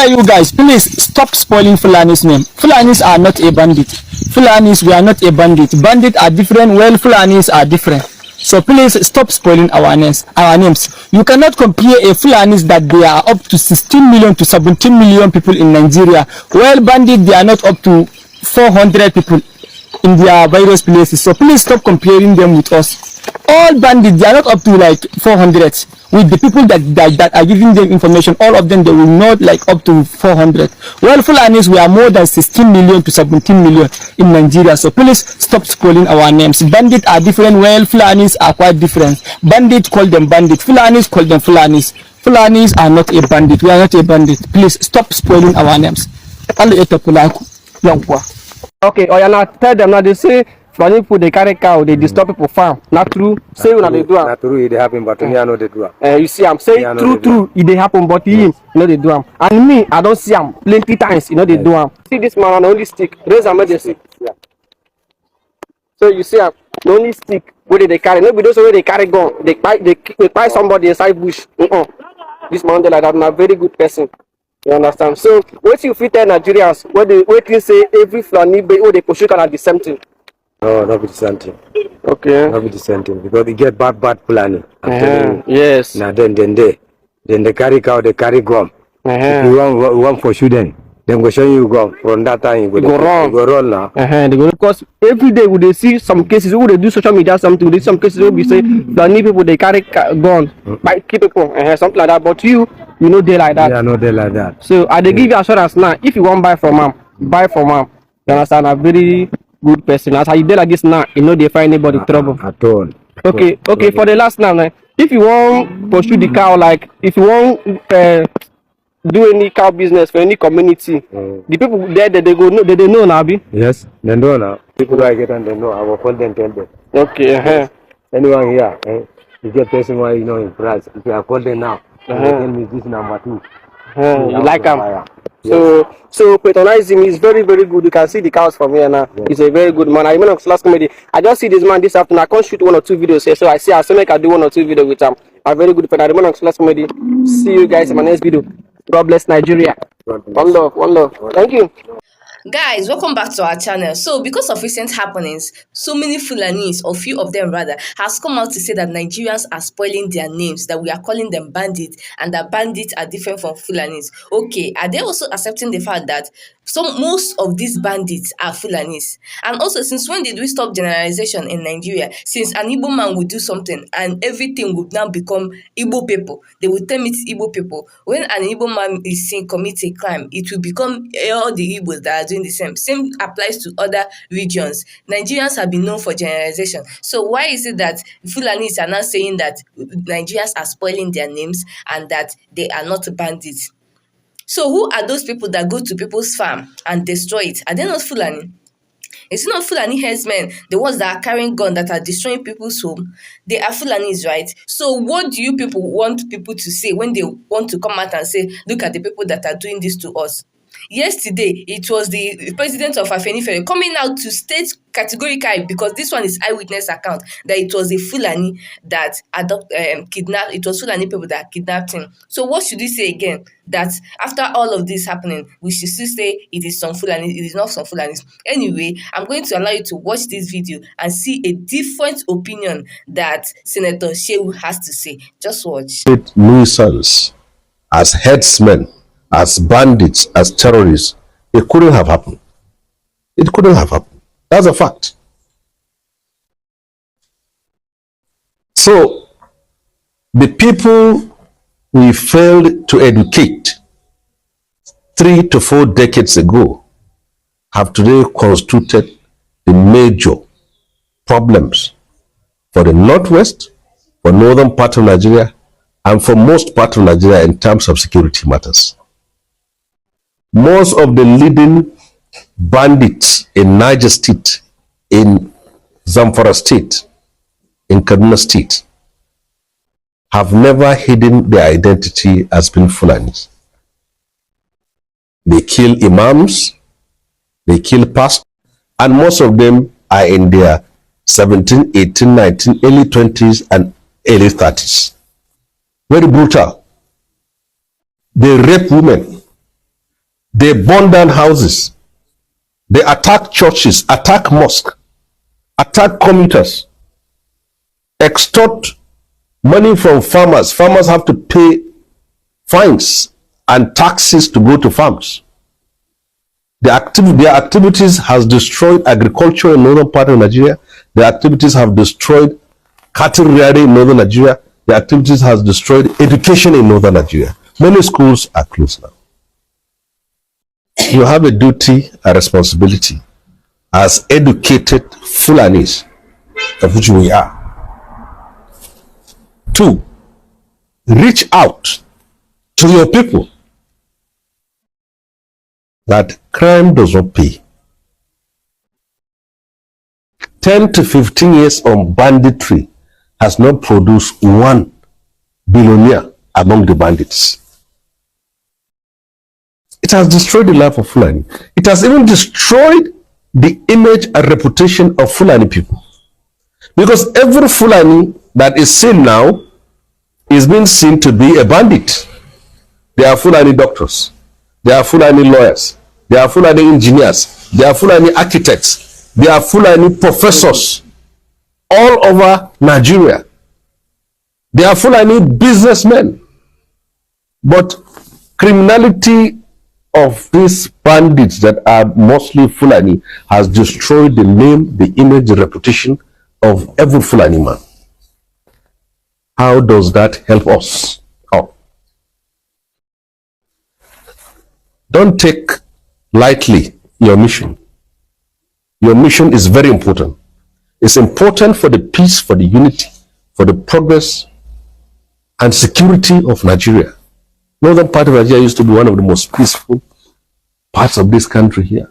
you guys, please stop spoiling Fulani's name. Fulanis are not a bandit. Fulanis, we are not a bandit. Bandits are different, well, Fulanis are different. So please stop spoiling our names. You cannot compare a Fulanis that they are up to 16 million to 17 million people in Nigeria. Well, bandits, they are not up to 400 people in their various places. So please stop comparing them with us. All bandits, they are not up to like 400. With the people that are giving them information, all of them, they will not like up to 400. Well, Fulanis, we are more than 16 million to 17 million in Nigeria. So please stop spoiling our names. Bandits are different. Well, Fulanis are quite different. Bandits, call them bandits. Fulanis, call them Fulanis. Fulanis are not a bandit. We are not a bandit. Please stop spoiling our names. Okay, or you not tell them now. They say Fulani people they carry cow, they disturb people farm. Not true. Say when they do am. Not true. It happen, but me I know they do am. You see, I'm saying true. It they happen, but him, you know they do am. And me, I don't see am plenty times. You know they do am. See this man on the only stick. Raise emergency. Yeah. So you see, the only stick where they carry. Maybe those where they carry gun. They buy somebody inside bush. This man they like that. Na very good person. You understand? So what you fit tell Nigerians? What you say every Fulani where they pursue can the same thing. No, not be the same thing. Okay. Not be the same thing because they get bad Fulani. Yes. Now then they carry cow, they carry gum. If you want for shooting, then go show you gum. From that time you go wrong. You go wrong now. They go because every day we they see some cases who they do social media something. They some cases where we say Fulani people they carry gun, might keep people, something like that. But you know they like that. Yeah, no they like that. So I they give you assurance now. If you want buy from him, buy from him. You understand? A very good person. As how you do like this now, you know they find anybody trouble. At all. Okay. For the last now, if you want pursue the cow, like if you want do any cow business for any community, the people there they go know they know now, be? Yes, they know now. People I get and they know. I will call them, tell them. Okay. Anyone here, you get person why you know in price. If I call them now, they tell me this number 2. You like them. So patronizing is very, very good. You can see the cows from here now. He's a very good man. I remember last comedy. I just see this man this afternoon. I can't shoot 1 or 2 videos here. So I see I make I do 1 or 2 videos with him. A very good friend. I remember last comedy. See you guys in my next video. God bless Nigeria. One love. Thank you. Guys, welcome back to our channel. So because of recent happenings, so many Fulanis, or few of them rather, has come out to say that Nigerians are spoiling their names, that we are calling them bandits, and that bandits are different from Fulanis. Okay, are they also accepting the fact that most of these bandits are Fulanis? And also, since when did we stop generalization in Nigeria? Since an Igbo man would do something and everything would now become Igbo people, they would term it Igbo people. When an Igbo man is seen commit a crime, it will become all the Igbos that are doing the same. Same applies to other regions. Nigerians have been known for generalization. So why is it that Fulanis are now saying that Nigerians are spoiling their names and that they are not bandits? So who are those people that go to people's farm and destroy it? Are they not Fulani? Is it not Fulani herdsmen, the ones that are carrying guns that are destroying people's home? They are Fulanis, right? So what do you people want people to say when they want to come out and say, look at the people that are doing this to us? Yesterday, it was the president of Afenifere coming out to state categorically, because this one is eyewitness account, that it was a Fulani that kidnapped. It was Fulani people that kidnapped him. So what should we say again? That after all of this happening, we should still say it is some Fulani, it is not some Fulanis. Anyway, I'm going to allow you to watch this video and see a different opinion that Senator Shehu has to say. Just watch. Nuisance as herdsmen, as bandits, as terrorists, it couldn't have happened. It couldn't have happened. That's a fact. So, the people we failed to educate 3 to 4 decades ago have today constituted the major problems for the Northwest, for northern part of Nigeria, and for most part of Nigeria in terms of security matters. Most of the leading bandits in Niger State, in Zamfara State, in Kaduna State, have never hidden their identity as being Fulanis. They kill imams, they kill pastors, and most of them are in their 17, 18, 19, early 20s and early 30s. Very brutal. They rape women. They burn down houses. They attack churches, attack mosques, attack commuters, extort money from farmers. Farmers have to pay fines and taxes to go to farms. Their activities has destroyed agriculture in northern part of Nigeria. Their activities have destroyed cattle rearing in northern Nigeria. Their activities has destroyed education in northern Nigeria. Many schools are closed now. You have a duty, a responsibility as educated Fulanis, of which we are, to reach out to your people that crime does not pay. 10 to 15 years on banditry has not produced one billionaire among the bandits. It has destroyed the life of Fulani. It has even destroyed the image and reputation of Fulani people. Because every Fulani that is seen now is being seen to be a bandit. They are Fulani doctors. They are Fulani lawyers. They are Fulani engineers. They are Fulani architects. They are Fulani professors all over Nigeria. They are Fulani businessmen. But criminality of these bandits that are mostly Fulani has destroyed the name, the image, the reputation of every Fulani man. How does that help us? How? Don't take lightly your mission. Your mission is very important. It's important for the peace, for the unity, for the progress and security of Nigeria. Northern part of Nigeria used to be one of the most peaceful parts of this country here.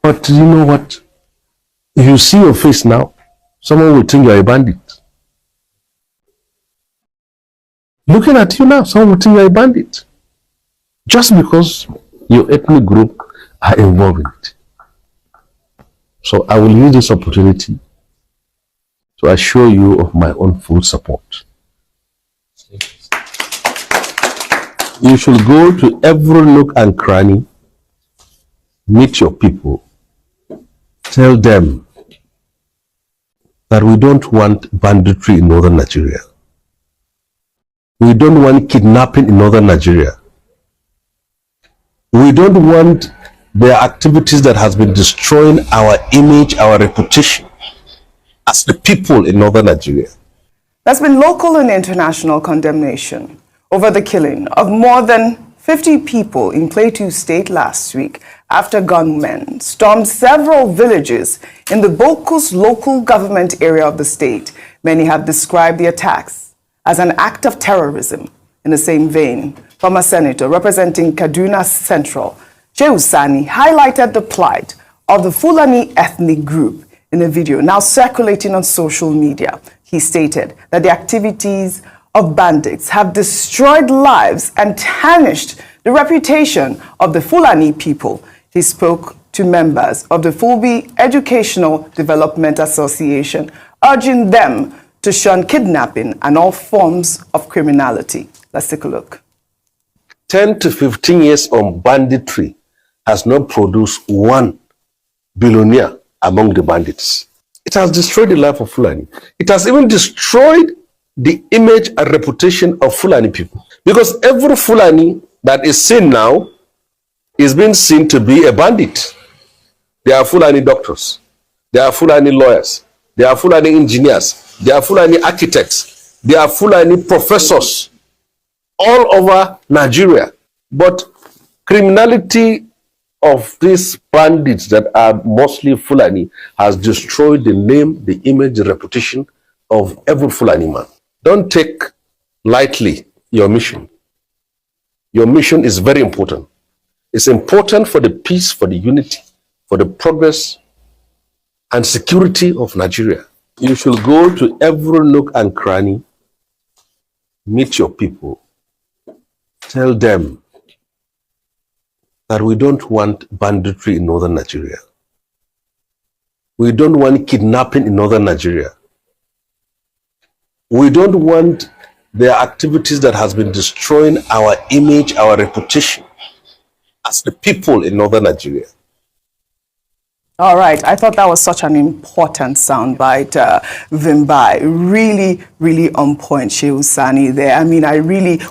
But you know what? If you see your face now, someone will think you're a bandit. Looking at you now, someone will think you're a bandit. Just because your ethnic group are involved in it. So I will use this opportunity to assure you of my own full support. You should go to every nook and cranny, meet your people, tell them that we don't want banditry in northern Nigeria. We don't want kidnapping in northern Nigeria. We don't want their activities that has been destroying our image, our reputation as the people in northern Nigeria. There's been local and international condemnation over the killing of more than 50 people in Plateau State last week after gunmen stormed several villages in the Bokus local government area of the state. Many have described the attacks as an act of terrorism. In the same vein, former senator representing Kaduna Central, Shehu Sani, highlighted the plight of the Fulani ethnic group in a video now circulating on social media. He stated that the activities of bandits have destroyed lives and tarnished the reputation of the Fulani people. He spoke to members of the Fulbi Educational Development Association, urging them to shun kidnapping and all forms of criminality. Let's take a look. 10 to 15 years on banditry has not produced one billionaire among the bandits. It has destroyed the life of Fulani. It has even destroyed the image and reputation of Fulani people. Because every Fulani that is seen now is being seen to be a bandit. They are Fulani doctors. They are Fulani lawyers. They are Fulani engineers. They are Fulani architects. They are Fulani professors all over Nigeria. But criminality of these bandits that are mostly Fulani has destroyed the name, the image, the reputation of every Fulani man. Don't take lightly your mission. Your mission is very important. It's important for the peace, for the unity, for the progress and security of Nigeria. You should go to every nook and cranny, meet your people, tell them that we don't want banditry in northern Nigeria. We don't want kidnapping in northern Nigeria. We don't want their activities that has been destroying our image, our reputation as the people in northern Nigeria. All right. I thought that was such an important soundbite, Vimbai. Really, really on point, Shehu Sani there. I mean,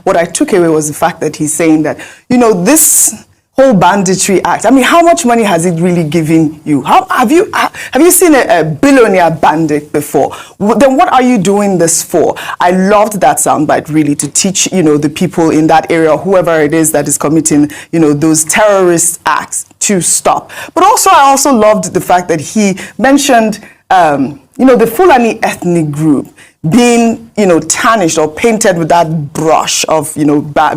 what I took away was the fact that he's saying that, this whole banditry act, I mean, how much money has it really given you? Have you seen a billionaire bandit before? Then what are you doing this for? I loved that soundbite, really, to teach, the people in that area, whoever it is that is committing, those terrorist acts, to stop. But I also loved the fact that he mentioned, the Fulani ethnic group being, tarnished or painted with that brush of,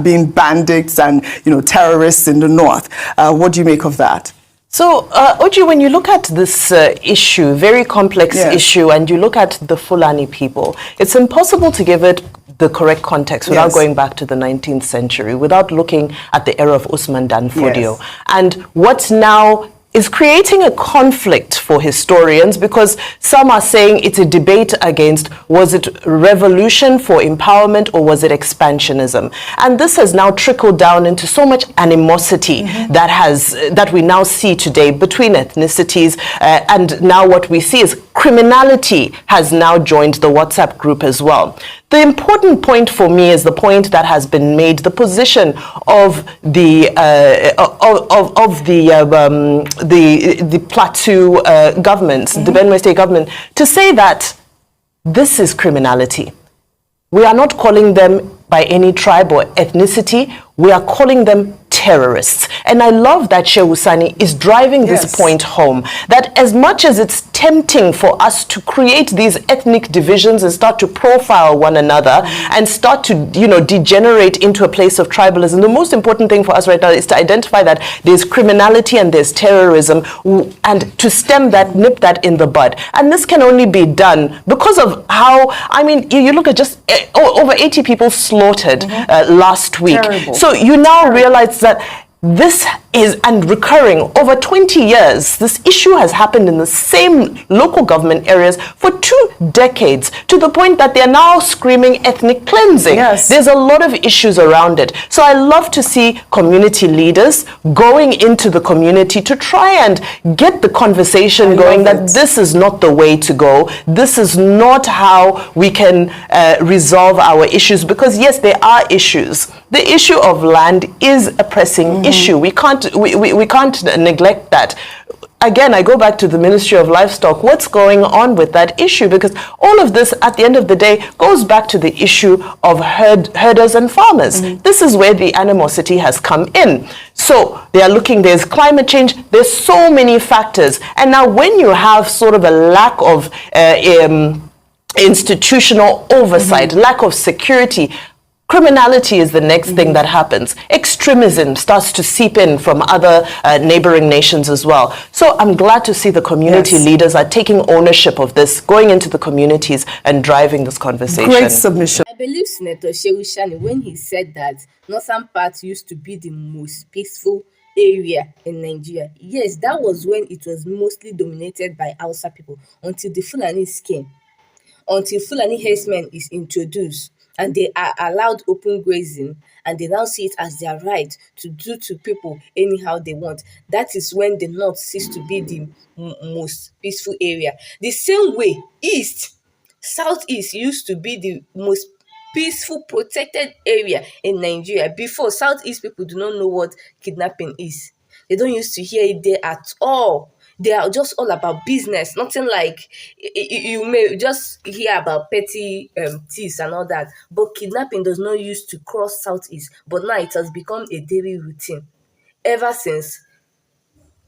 being bandits and, terrorists in the north. What do you make of that? So, Oji, when you look at this issue, very complex issue, and you look at the Fulani people, it's impossible to give it the correct context without going back to the 19th century, without looking at the era of Usman Dan Fodio. And what now is creating a conflict for historians, because some are saying it's a debate against, was it revolution for empowerment or was it expansionism? And this has now trickled down into so much animosity that we now see today between ethnicities, and now what we see is criminality has now joined the WhatsApp group as well. The important point for me is the point that has been made, the position of the Plateau government, the Benue State government, to say that this is criminality. We are not calling them by any tribe or ethnicity. We are calling them terrorists. And I love that Shehu Sani is driving this point home, that as much as it's tempting for us to create these ethnic divisions and start to profile one another and start to, degenerate into a place of tribalism, the most important thing for us right now is to identify that there's criminality and there's terrorism, and to stem that, nip that in the bud. And this can only be done because of how, you look at just over 80 people slaughtered last week. Terrible. So you now realize that this is, and recurring over 20 years, this issue has happened in the same local government areas for 2 decades, to the point that they're now screaming ethnic cleansing. There's a lot of issues around it. So I love to see community leaders going into the community to try and get the conversation going that this is not the way to go. This is not how we can resolve our issues, because yes, there are issues. The issue of land is a pressing issue. We can't neglect that. Again, I go back to the Ministry of Livestock. What's going on with that issue? Because all of this, at the end of the day, goes back to the issue of herders and farmers. This is where the animosity has come in. So they are looking, there's climate change, there's so many factors. And now when you have sort of a lack of institutional oversight, lack of security, criminality is the next thing that happens. Extremism starts to seep in from other neighboring nations as well. So I'm glad to see the community leaders are taking ownership of this, going into the communities and driving this conversation. Great submission. I believe Senator Shehu Sani when he said that northern part used to be the most peaceful area in Nigeria. Yes, that was when it was mostly dominated by Hausa people, until the Fulanis came, until Fulani herdsmen is introduced, and they are allowed open grazing, and they now see it as their right to do to people anyhow they want. That is when the north ceased to be the most peaceful area. The same way southeast used to be the most peaceful, protected area in Nigeria. Before, southeast people do not know what kidnapping is. They don't used to hear it there at all. They are just all about business. Nothing like you may just hear about petty thieves and all that. But kidnapping does not used to cross southeast. But now it has become a daily routine ever since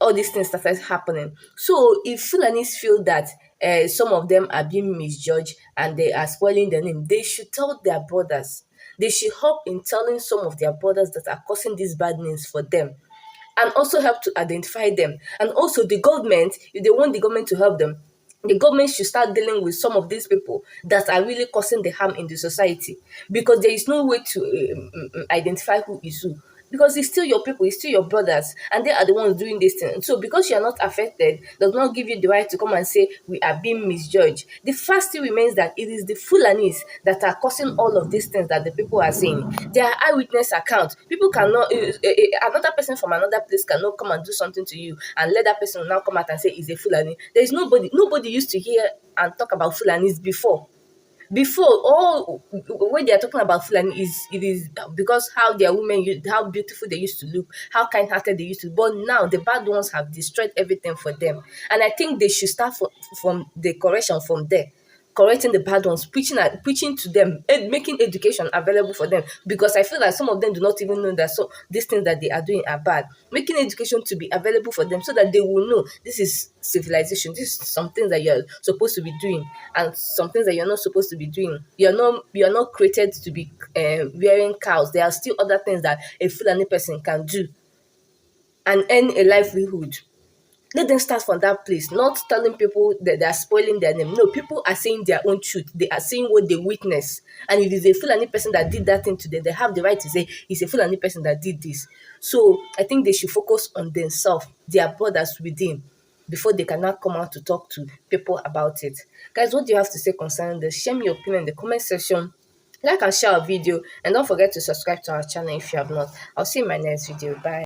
all these things started happening. So if Fulanis feel that some of them are being misjudged and they are spoiling their name, they should tell their brothers. They should help in telling some of their brothers that are causing these bad names for them, and also help to identify them. And also the government, if they want the government to help them, the government should start dealing with some of these people that are really causing the harm in the society, because there is no way to identify who is who. because it's still your people, it's still your brothers, and they are the ones doing this thing. So because you are not affected does not give you the right to come and say we are being misjudged. The fact still remains that it is the Fulanis that are causing all of these things that the people are saying. There are eyewitness accounts. People cannot, another person from another place cannot come and do something to you and let that person now come out and say he's a Fulani. There is nobody used to hear and talk about Fulanis before. All when they are talking about Fulani is because how their women, how beautiful they used to look, how kind-hearted they used to. But now the bad ones have destroyed everything for them, and I think they should start from the correction from there. Correcting the bad ones, preaching to them, making education available for them, because I feel like some of them do not even know that these things that they are doing are bad. Making education to be available for them so that they will know this is civilization, this is some things that you're supposed to be doing and some things that you're not supposed to be doing. You're not created to be wearing cows. There are still other things that a Fulani person can do and earn a livelihood. Let them start from that place, not telling people that they are spoiling their name. No, people are saying their own truth. They are saying what they witness. And if it's a Fulani person that did that thing today, they have the right to say it's a Fulani person that did this. So I think they should focus on themselves, their brothers within, before they cannot come out to talk to people about it. Guys, what do you have to say concerning this? Share me your opinion in the comment section. Like and share our video, and don't forget to subscribe to our channel if you have not. I'll see you in my next video. Bye.